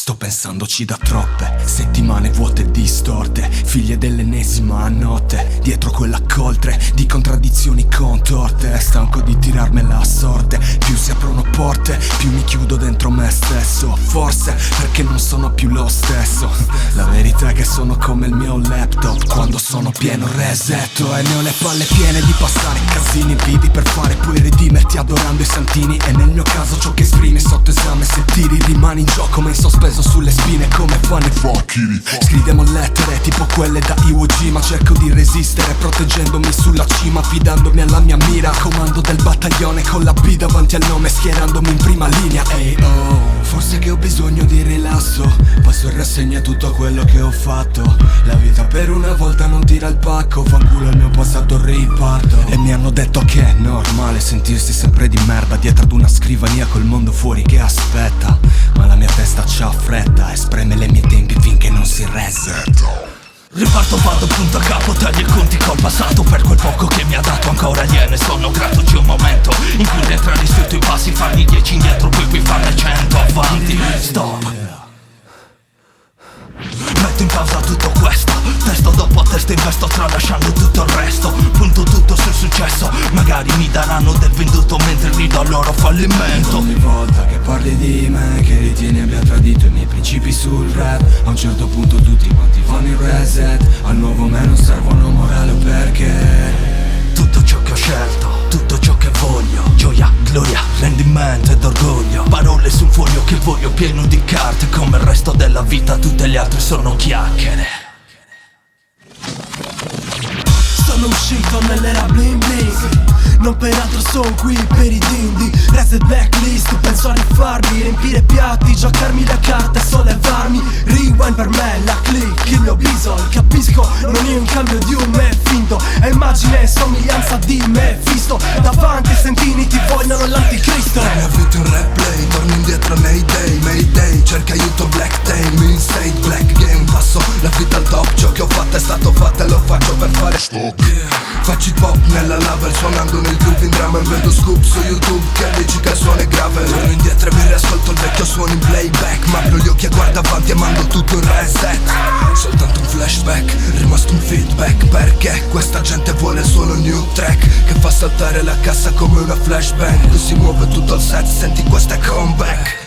Sto pensandoci da troppe settimane vuote e distorte, figlie dell'ennesima notte, dietro quella coltre di contraddizioni contorte. Stanco di tirarmela a sorte, più si aprono porte, più mi chiudo dentro me stesso. Forse perché non sono più lo stesso. La verità è che sono come il mio laptop, quando sono pieno resetto. E ne ho le palle piene di passare casini vidi per fare poi redimerti adorando i santini. E nel mio caso ciò che esprime sotto esame, se tiri rimani in gioco ma in sospeso sulle spine come fanno i facchini. Scriviamo lettere tipo quelle da Iwo Jima, cerco di resistere proteggendomi sulla cima, fidandomi alla mia mira, comando del battaglione con la B davanti al nome, schierandomi in prima linea. Ehi oh, forse che ho bisogno di rilasso, passo in rassegna tutto quello che ho fatto. La vita per una volta non tira il pacco, fanculo il mio passato riparto. E mi hanno detto che è normale sentirsi sempre di merda dietro ad una scrivania col mondo fuori che aspetta, ma la mia testa c'ha fretta e spreme le mie tempi finché non si resetta. Riparto, vado punto a capo, taglio i conti col passato per quel poco che mi ha dato, ancora gliene sono grato. C'è un momento in cui rientrare sui tuoi passi, farli 10 indietro, poi farne 100 avanti. Stop. Metto in pausa tutto questo, testo dopo testo investo tralasciando tutto il resto. Punto tutto sul successo, magari mi daranno del venduto mentre rido al loro fallimento. Ogni volta che parli di me, che ritieni abbia tradito i miei principi sul rap, a un certo punto tutti quanti fanno il reset. Al nuovo me non servono morale perché tutto ciò che ho scelto, tutto ciò che voglio, gioia, gloria, rendimento ed orgoglio. Parole su un foglio che voglio pieno di carte, come il resto della vita tutte le altre sono chiacchiere. Sono uscito nell'era bling bling, non per altro son qui per i dindi. Reset blacklist, penso a rifarmi, riempire piatti, giocarmi le carte, sollevarmi. Rewind per me, la click, il mio bisol. Capisco, non è un cambio di un me finto, è immagine e somiglianza di Mephisto. Davanti ai sentini ti vogliono l'anticristo. Ne avete un replay, torno indietro nei day, Mayday, cerca aiuto black time, instate black game. Passo la vita al top, ciò che ho fatto è stato fatto e lo faccio per fare stop. Faccio hip hop nella label, suonando nel groove in drum, e vedo scoop su YouTube che dici che il suono è grave. Torno indietro e mi riascolto il vecchio suono in playback, ma apro gli occhi e guardo avanti e mando tutto in reset. Soltanto un flashback, rimasto un feedback, perché questa gente vuole solo new track che fa saltare la cassa come una flashbang. Si muove tutto il set, senti questo è comeback.